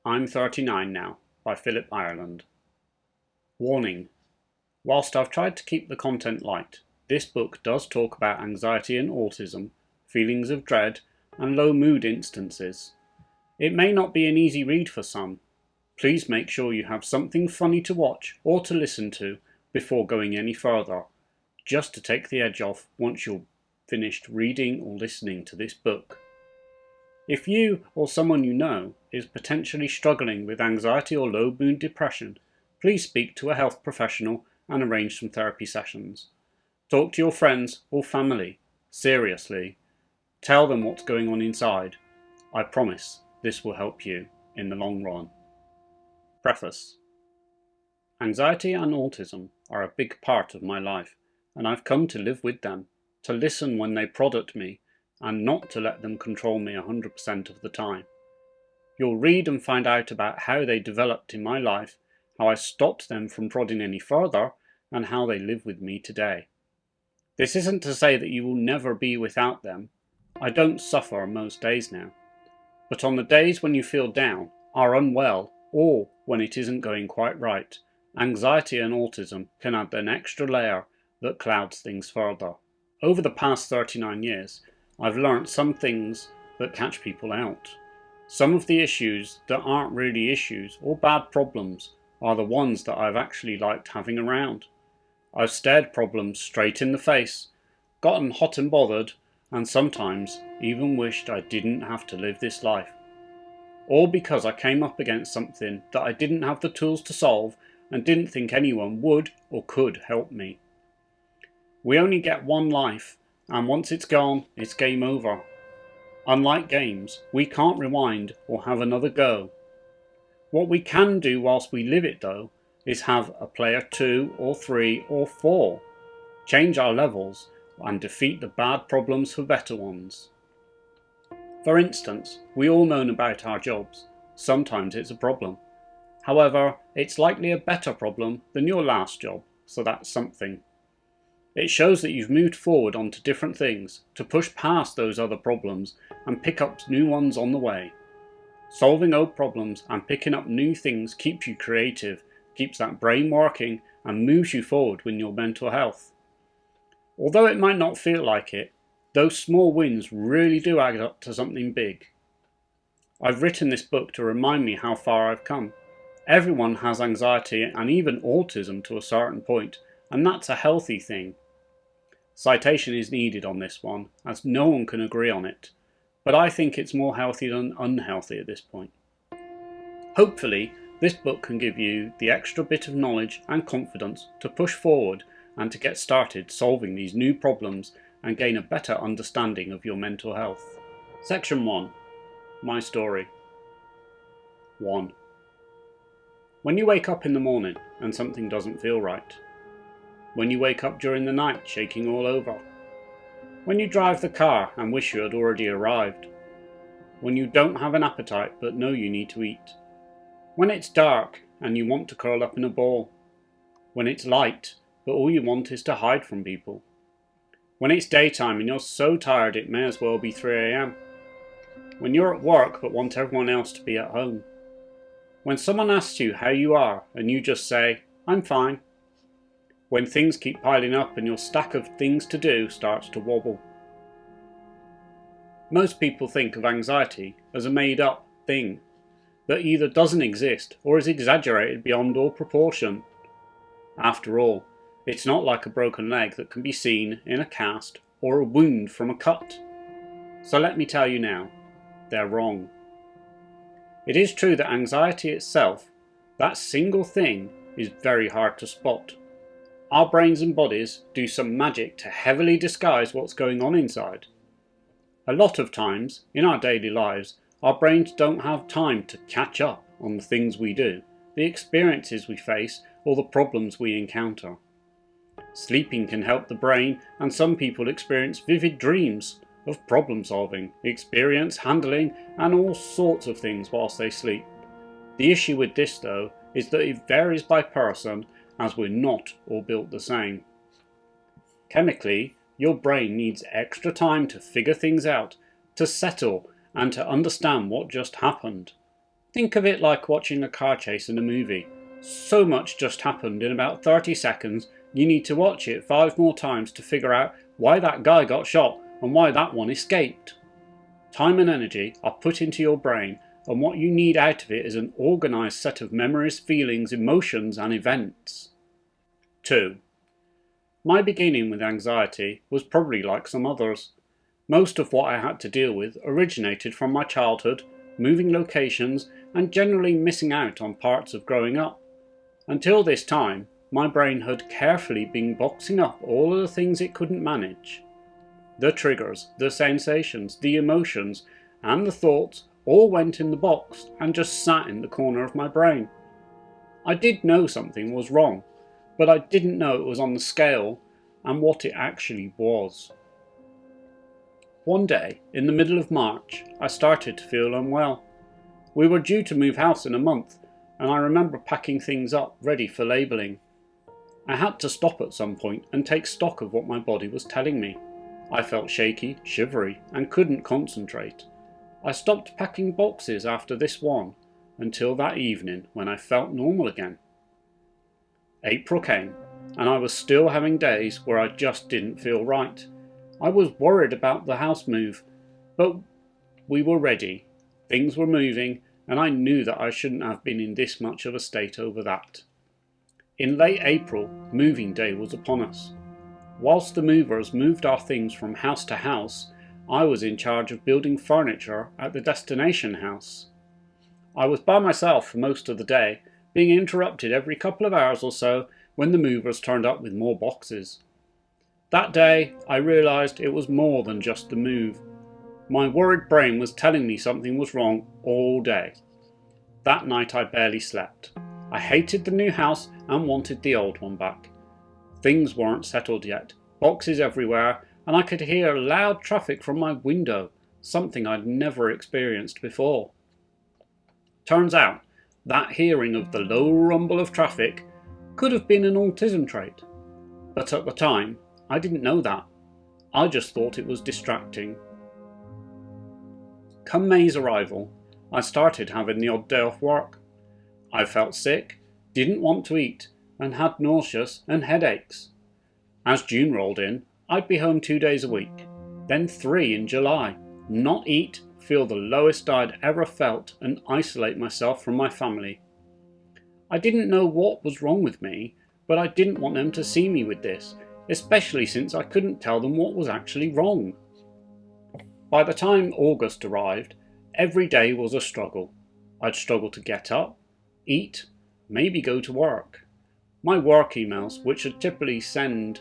I'm 39 Now by Philip Ireland. Warning: whilst I've tried to keep the content light, this book does talk about anxiety and autism, feelings of dread, and low mood instances. It may not be an easy read for some. Please make sure you have something funny to watch or to listen to before going any further, just to take the edge off once you're finished reading or listening to this book. If you or someone you know is potentially struggling with anxiety or low mood depression, please speak to a health professional and arrange some therapy sessions. Talk to your friends or family, seriously. Tell them what's going on inside. I promise this will help you in the long run. Preface: anxiety and autism are a big part of my life, and I've come to live with them, to listen when they prod at me, and not to let them control me 100% of the time. You'll read and find out about how they developed in my life, how I stopped them from prodding any further, and how they live with me today. This isn't to say that you will never be without them. I don't suffer most days now. But on the days when you feel down, are unwell, or when it isn't going quite right, anxiety and autism can add an extra layer that clouds things further. Over the past 39 years, I've learnt some things that catch people out. Some of the issues that aren't really issues or bad problems are the ones that I've actually liked having around. I've stared problems straight in the face, gotten hot and bothered, and sometimes even wished I didn't have to live this life. All because I came up against something that I didn't have the tools to solve and didn't think anyone would or could help me. We only get one life, and once it's gone, it's game over. Unlike games, we can't rewind or have another go. What we can do whilst we live it though, is have a player 2 or 3 or 4, change our levels and defeat the bad problems for better ones. For instance, we all moan about our jobs. Sometimes it's a problem. However, it's likely a better problem than your last job, so that's something. It shows that you've moved forward onto different things, to push past those other problems and pick up new ones on the way. Solving old problems and picking up new things keeps you creative, keeps that brain working, and moves you forward with your mental health. Although it might not feel like it, those small wins really do add up to something big. I've written this book to remind me how far I've come. Everyone has anxiety and even autism to a certain point, and that's a healthy thing. Citation is needed on this one, as no one can agree on it, but I think it's more healthy than unhealthy at this point. Hopefully, this book can give you the extra bit of knowledge and confidence to push forward and to get started solving these new problems and gain a better understanding of your mental health. Section 1. My story. 1. When you wake up in the morning and something doesn't feel right. When you wake up during the night shaking all over. When you drive the car and wish you had already arrived. When you don't have an appetite but know you need to eat. When it's dark and you want to curl up in a ball. When it's light but all you want is to hide from people. When it's daytime and you're so tired it may as well be 3 AM. When you're at work but want everyone else to be at home. When someone asks you how you are and you just say, "I'm fine." When things keep piling up and your stack of things to do starts to wobble. Most people think of anxiety as a made-up thing that either doesn't exist or is exaggerated beyond all proportion. After all, it's not like a broken leg that can be seen in a cast or a wound from a cut. So let me tell you now, they're wrong. It is true that anxiety itself, that single thing, is very hard to spot. Our brains and bodies do some magic to heavily disguise what's going on inside. A lot of times, in our daily lives, our brains don't have time to catch up on the things we do, the experiences we face, or the problems we encounter. Sleeping can help the brain, and some people experience vivid dreams of problem solving, experience handling, and all sorts of things whilst they sleep. The issue with this though, is that it varies by person, as we're not all built the same. Chemically, your brain needs extra time to figure things out, to settle, and to understand what just happened. Think of it like watching a car chase in a movie. So much just happened in about 30 seconds, you need to watch it 5 more times to figure out why that guy got shot and why that one escaped. Time and energy are put into your brain, and what you need out of it is an organised set of memories, feelings, emotions and events. 2. My beginning with anxiety was probably like some others. Most of what I had to deal with originated from my childhood, moving locations, and generally missing out on parts of growing up. Until this time, my brain had carefully been boxing up all of the things it couldn't manage. The triggers, the sensations, the emotions, and the thoughts all went in the box and just sat in the corner of my brain. I did know something was wrong, but I didn't know it was on the scale and what it actually was. One day, in the middle of March, I started to feel unwell. We were due to move house in a month, and I remember packing things up ready for labelling. I had to stop at some point and take stock of what my body was telling me. I felt shaky, shivery, and couldn't concentrate. I stopped packing boxes after this one, until that evening when I felt normal again. April came, and I was still having days where I just didn't feel right. I was worried about the house move, but we were ready. Things were moving, and I knew that I shouldn't have been in this much of a state over that. In late April, moving day was upon us. Whilst the movers moved our things from house to house, I was in charge of building furniture at the destination house. I was by myself for most of the day, being interrupted every couple of hours or so when the movers turned up with more boxes. That day, I realised it was more than just the move. My worried brain was telling me something was wrong all day. That night I barely slept. I hated the new house and wanted the old one back. Things weren't settled yet, boxes everywhere, and I could hear loud traffic from my window, something I'd never experienced before. Turns out, that hearing of the low rumble of traffic could have been an autism trait. But at the time, I didn't know that. I just thought it was distracting. Come May's arrival, I started having the odd day off work. I felt sick, didn't want to eat, and had nauseous and headaches. As June rolled in, I'd be home 2 days a week, then 3 in July, not eat, feel the lowest I'd ever felt, and isolate myself from my family. I didn't know what was wrong with me, but I didn't want them to see me with this, especially since I couldn't tell them what was actually wrong. By the time August arrived, every day was a struggle. I'd struggle to get up, eat, maybe go to work. My work emails, which I'd typically send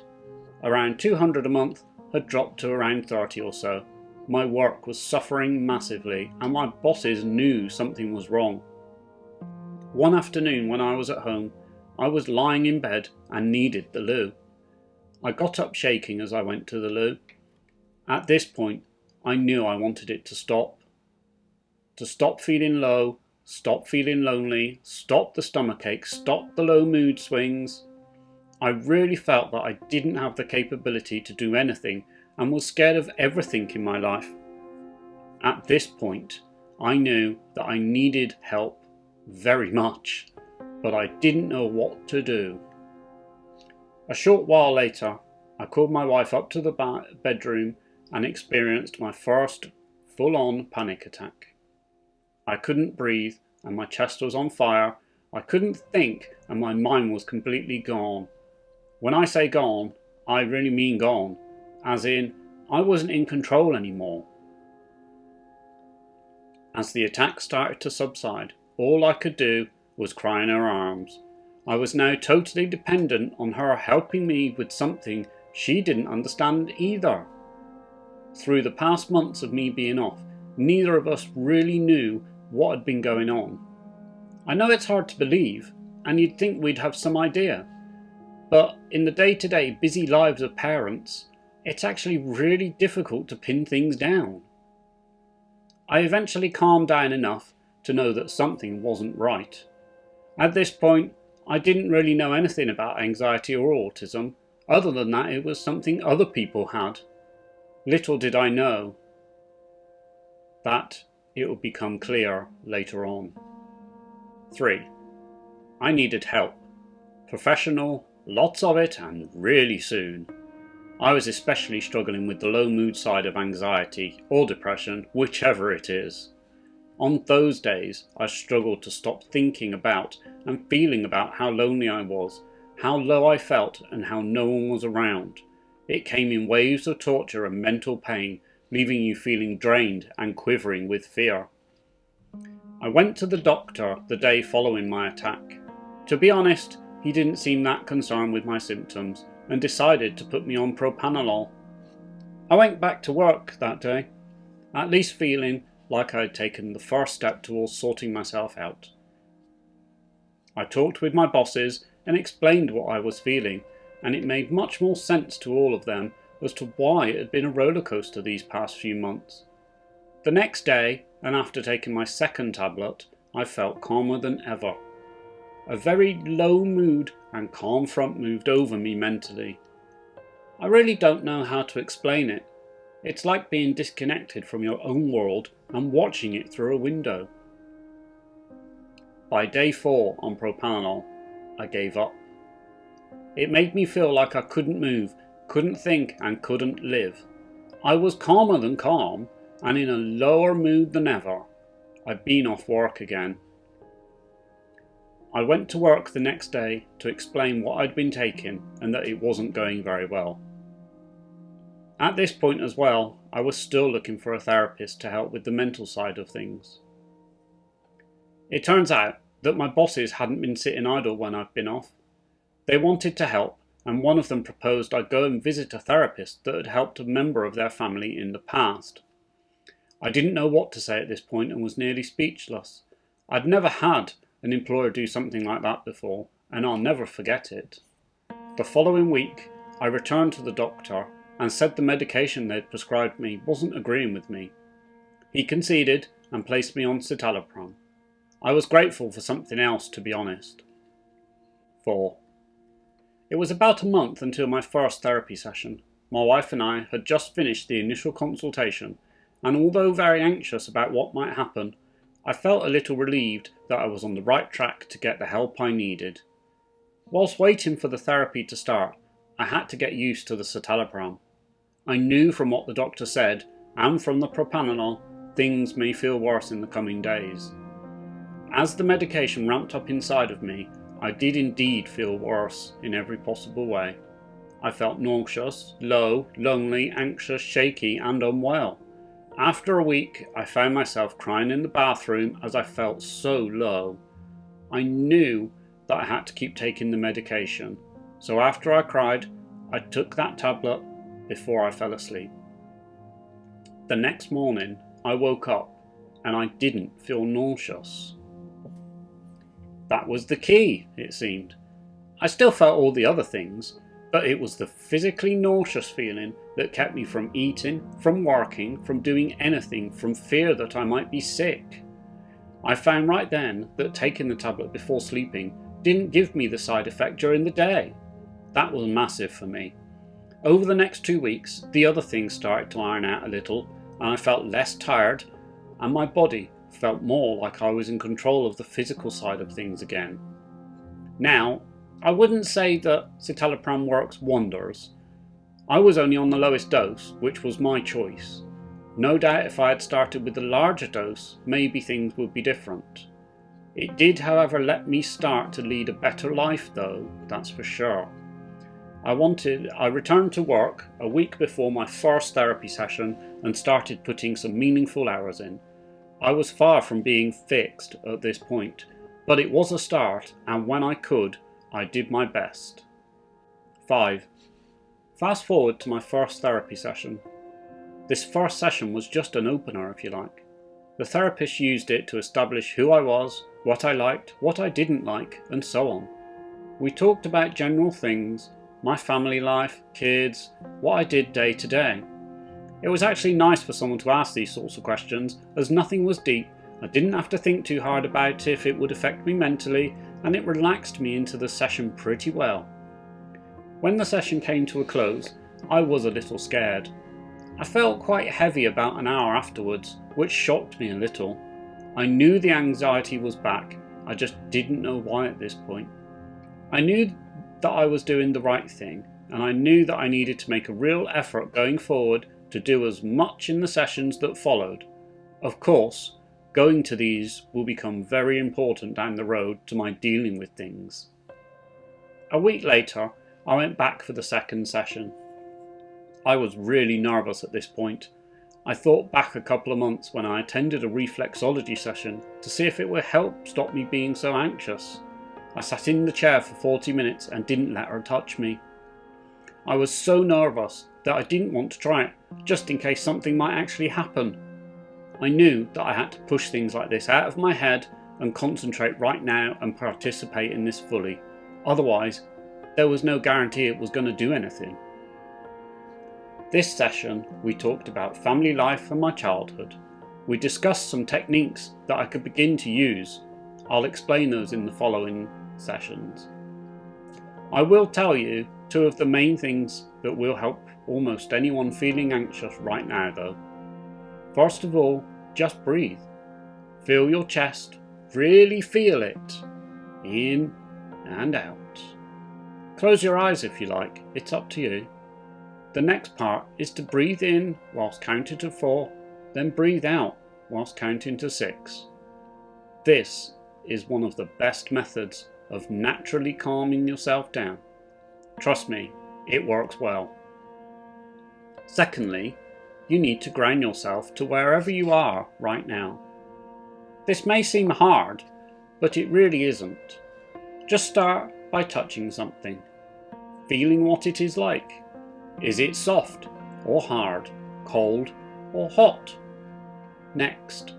around 200 a month, had dropped to around 30 or so. My work was suffering massively, and my bosses knew something was wrong. One afternoon when I was at home, I was lying in bed and needed the loo. I got up shaking as I went to the loo. At this point, I knew I wanted it to stop. To stop feeling low, stop feeling lonely, stop the stomachache, stop the low mood swings. I really felt that I didn't have the capability to do anything and was scared of everything in my life. At this point, I knew that I needed help very much, but I didn't know what to do. A short while later, I called my wife up to the bedroom and experienced my first full-on panic attack. I couldn't breathe and my chest was on fire. I couldn't think and my mind was completely gone. When I say gone, I really mean gone, as in I wasn't in control anymore. As the attack started to subside, all I could do was cry in her arms. I was now totally dependent on her helping me with something she didn't understand either. Through the past months of me being off, neither of us really knew what had been going on. I know it's hard to believe, and you'd think we'd have some idea, but in the day-to-day busy lives of parents, it's actually really difficult to pin things down. I eventually calmed down enough to know that something wasn't right. At this point, I didn't really know anything about anxiety or autism, other than that it was something other people had. Little did I know that it would become clear later on. 3. I needed help. Professional, lots of it, and really soon. I was especially struggling with the low mood side of anxiety or depression, whichever it is. On those days, I struggled to stop thinking about and feeling about how lonely I was, how low I felt, and how no one was around. It came in waves of torture and mental pain, leaving you feeling drained and quivering with fear. I went to the doctor the day following my attack. To be honest, he didn't seem that concerned with my symptoms and decided to put me on propanolol. I went back to work that day, at least feeling like I had taken the first step towards sorting myself out. I talked with my bosses and explained what I was feeling, and it made much more sense to all of them as to why it had been a roller coaster these past few months. The next day, and after taking my second tablet, I felt calmer than ever. A very low mood and calm front moved over me mentally. I really don't know how to explain it. It's like being disconnected from your own world and watching it through a window. By day 4 on propanolol, I gave up. It made me feel like I couldn't move, couldn't think, and couldn't live. I was calmer than calm, and in a lower mood than ever. I'd been off work again. I went to work the next day to explain what I'd been taking and that it wasn't going very well. At this point as well, I was still looking for a therapist to help with the mental side of things. It turns out that my bosses hadn't been sitting idle when I've been off. They wanted to help, and one of them proposed I go and visit a therapist that had helped a member of their family in the past. I didn't know what to say at this point and was nearly speechless. I'd never had an employer do something like that before, and I'll never forget it. The following week, I returned to the doctor and said the medication they'd prescribed me wasn't agreeing with me. He conceded and placed me on citalopram. I was grateful for something else, to be honest. 4. It was about a month until my first therapy session. My wife and I had just finished the initial consultation, and although very anxious about what might happen, I felt a little relieved that I was on the right track to get the help I needed. Whilst waiting for the therapy to start, I had to get used to the citalopram. I knew from what the doctor said, and from the propanolol, things may feel worse in the coming days. As the medication ramped up inside of me, I did indeed feel worse in every possible way. I felt nauseous, low, lonely, anxious, shaky, and unwell. After a week, I found myself crying in the bathroom as I felt so low. I knew that I had to keep taking the medication, so after I cried, I took that tablet before I fell asleep. The next morning, I woke up and I didn't feel nauseous. That was the key, it seemed. I still felt all the other things, but it was the physically nauseous feeling that kept me from eating, from working, from doing anything, from fear that I might be sick. I found right then that taking the tablet before sleeping didn't give me the side effect during the day. That was massive for me. Over the next 2 weeks, the other things started to iron out a little, and I felt less tired, and my body felt more like I was in control of the physical side of things again. Now, I wouldn't say that citalopram works wonders. I was only on the lowest dose, which was my choice. No doubt if I had started with the larger dose, maybe things would be different. It did, however, let me start to lead a better life though, that's for sure. I returned to work a week before my first therapy session and started putting some meaningful hours in. I was far from being fixed at this point, but it was a start, and when I could, I did my best. 5. Fast forward to my first therapy session. This first session was just an opener, if you like. The therapist used it to establish who I was, what I liked, what I didn't like, and so on. We talked about general things, my family life, kids, what I did day to day. It was actually nice for someone to ask these sorts of questions, as nothing was deep, I didn't have to think too hard about if it would affect me mentally, and it relaxed me into the session pretty well. When the session came to a close, I was a little scared. I felt quite heavy about an hour afterwards, which shocked me a little. I knew the anxiety was back, I just didn't know why at this point. I knew that I was doing the right thing, and I knew that I needed to make a real effort going forward to do as much in the sessions that followed. Of course, going to these will become very important down the road to my dealing with things. A week later, I went back for the second session. I was really nervous at this point. I thought back a couple of months when I attended a reflexology session to see if it would help stop me being so anxious. I sat in the chair for 40 minutes and didn't let her touch me. I was so nervous that I didn't want to try it, just in case something might actually happen. I knew that I had to push things like this out of my head and concentrate right now and participate in this fully. Otherwise, there was no guarantee it was going to do anything. This session, we talked about family life and my childhood. We discussed some techniques that I could begin to use. I'll explain those in the following sessions. I will tell you two of the main things that will help almost anyone feeling anxious right now though. First of all, just breathe. Feel your chest, really feel it. In and out. Close your eyes if you like, it's up to you. The next part is to breathe in whilst counting to 4, then breathe out whilst counting to 6. This is one of the best methods of naturally calming yourself down. Trust me, it works well. Secondly, you need to ground yourself to wherever you are right now. This may seem hard, but it really isn't. Just start by touching something, feeling what it is like. Is it soft or hard, cold or hot? Next,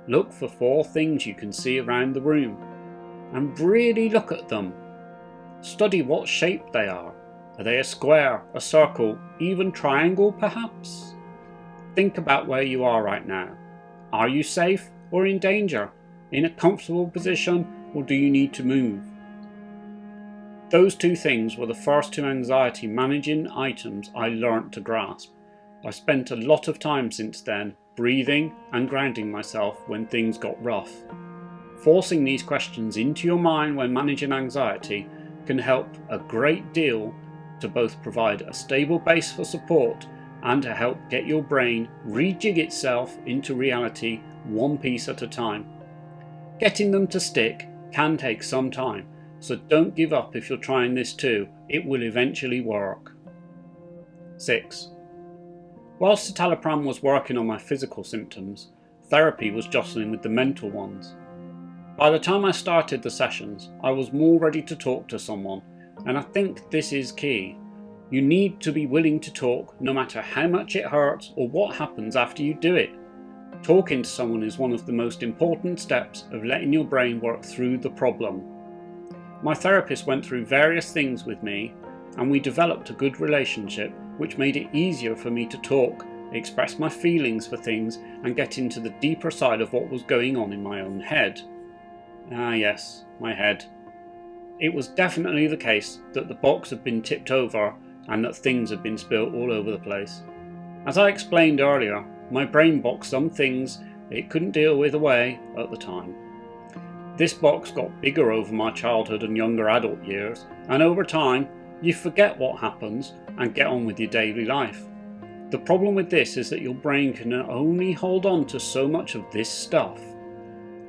look for 4 things you can see around the room and really look at them. Study what shape they are. Are they a square, a circle, even triangle perhaps? Think about where you are right now. Are you safe or in danger? In a comfortable position, or do you need to move? Those 2 things were the first 2 anxiety managing items I learnt to grasp. I've spent a lot of time since then breathing and grounding myself when things got rough. Forcing these questions into your mind when managing anxiety can help a great deal to both provide a stable base for support and to help get your brain rejig itself into reality one piece at a time. Getting them to stick can take some time, so don't give up if you're trying this too, it will eventually work. 6. Whilst citalopram was working on my physical symptoms, therapy was jostling with the mental ones. By the time I started the sessions, I was more ready to talk to someone, and I think this is key. You need to be willing to talk no matter how much it hurts or what happens after you do it. Talking to someone is one of the most important steps of letting your brain work through the problem. My therapist went through various things with me, and we developed a good relationship which made it easier for me to talk, express my feelings for things and get into the deeper side of what was going on in my own head. Ah yes, my head. It was definitely the case that the box had been tipped over and that things had been spilt all over the place. As I explained earlier, my brain boxed some things it couldn't deal with away at the time. This box got bigger over my childhood and younger adult years, and over time, you forget what happens and get on with your daily life. The problem with this is that your brain can only hold on to so much of this stuff.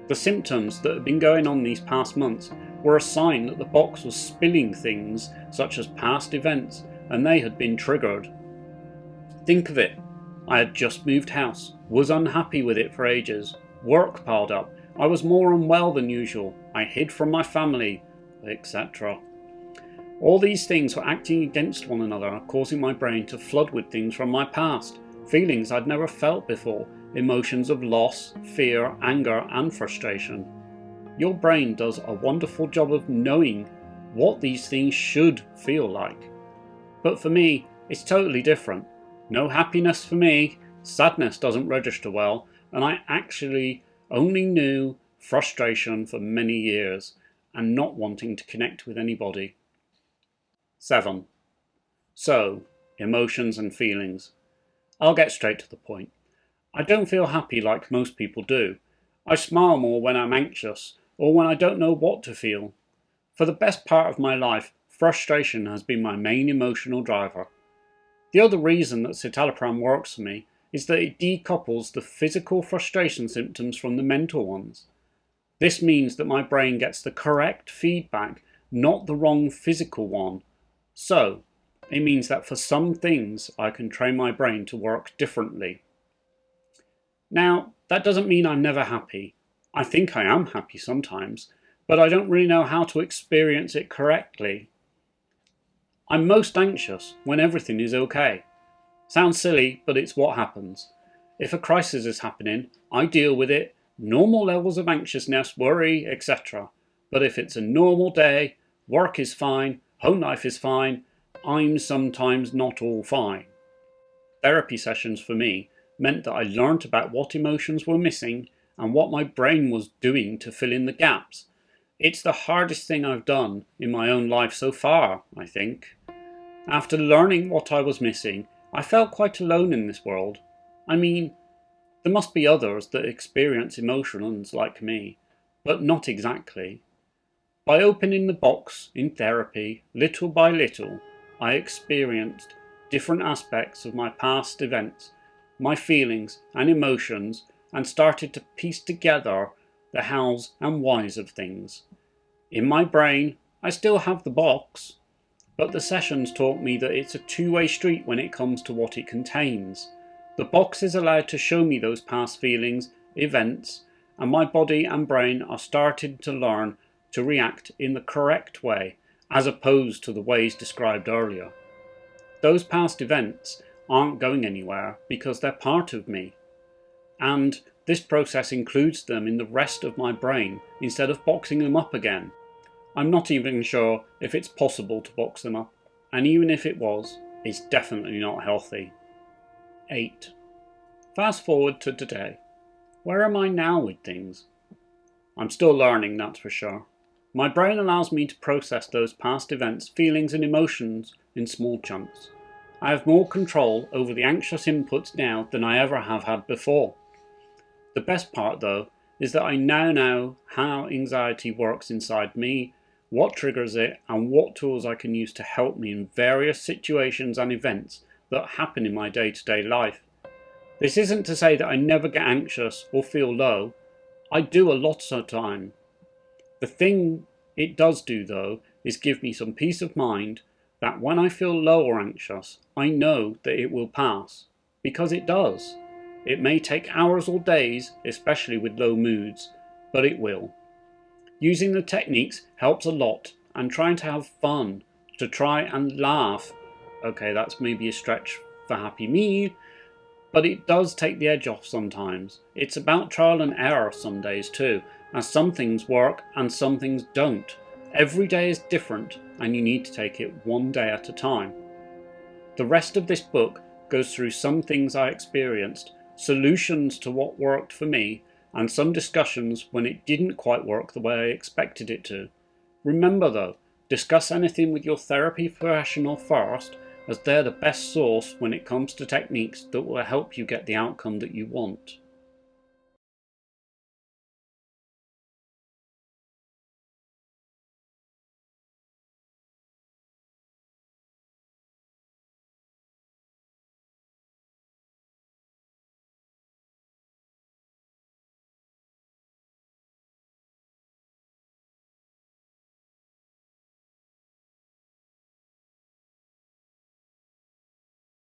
The symptoms that have been going on these past months were a sign that the box was spilling things such as past events, and they had been triggered. Think of it. I had just moved house, was unhappy with it for ages, work piled up, I was more unwell than usual, I hid from my family, etc. All these things were acting against one another, causing my brain to flood with things from my past, feelings I'd never felt before, emotions of loss, fear, anger and frustration. Your brain does a wonderful job of knowing what these things should feel like. But for me, it's totally different. No happiness for me, sadness doesn't register well, and I actually only knew frustration for many years and not wanting to connect with anybody. 7. So, emotions and feelings. I'll get straight to the point. I don't feel happy like most people do. I smile more when I'm anxious, or when I don't know what to feel. For the best part of my life, frustration has been my main emotional driver. The other reason that citalopram works for me is that it decouples the physical frustration symptoms from the mental ones. This means that my brain gets the correct feedback, not the wrong physical one. So, it means that for some things I can train my brain to work differently. Now, that doesn't mean I'm never happy. I think I am happy sometimes, but I don't really know how to experience it correctly. I'm most anxious when everything is okay. Sounds silly, but it's what happens. If a crisis is happening, I deal with it, normal levels of anxiousness, worry, etc. But if it's a normal day, work is fine, home life is fine, I'm sometimes not all fine. Therapy sessions for me meant that I learnt about what emotions were missing and what my brain was doing to fill in the gaps. It's the hardest thing I've done in my own life so far, I think. After learning what I was missing, I felt quite alone in this world. I mean, there must be others that experience emotions like me, but not exactly. By opening the box in therapy, little by little, I experienced different aspects of my past events, my feelings and emotions, and started to piece together the hows and whys of things. In my brain, I still have the box, but the sessions taught me that it's a two-way street when it comes to what it contains. The box is allowed to show me those past feelings, events, and my body and brain are starting to learn to react in the correct way, as opposed to the ways described earlier. Those past events aren't going anywhere because they're part of me, and this process includes them in the rest of my brain instead of boxing them up again. I'm not even sure if it's possible to box them up, and even if it was, it's definitely not healthy. 8. Fast forward to today. Where am I now with things? I'm still learning, that's for sure. My brain allows me to process those past events, feelings and emotions in small chunks. I have more control over the anxious inputs now than I ever have had before. The best part, though, is that I now know how anxiety works inside me, what triggers it, and what tools I can use to help me in various situations and events that happen in my day-to-day life. This isn't to say that I never get anxious or feel low. I do a lot of the time. The thing it does do, though, is give me some peace of mind that when I feel low or anxious, I know that it will pass. Because it does. It may take hours or days, especially with low moods, but it will. Using the techniques helps a lot, and trying to have fun, to try and laugh. Okay, that's maybe a stretch for happy me, but it does take the edge off sometimes. It's about trial and error some days too, as some things work and some things don't. Every day is different, and you need to take it one day at a time. The rest of this book goes through some things I experienced, solutions to what worked for me, and some discussions when it didn't quite work the way I expected it to. Remember though, discuss anything with your therapy professional first, as they're the best source when it comes to techniques that will help you get the outcome that you want.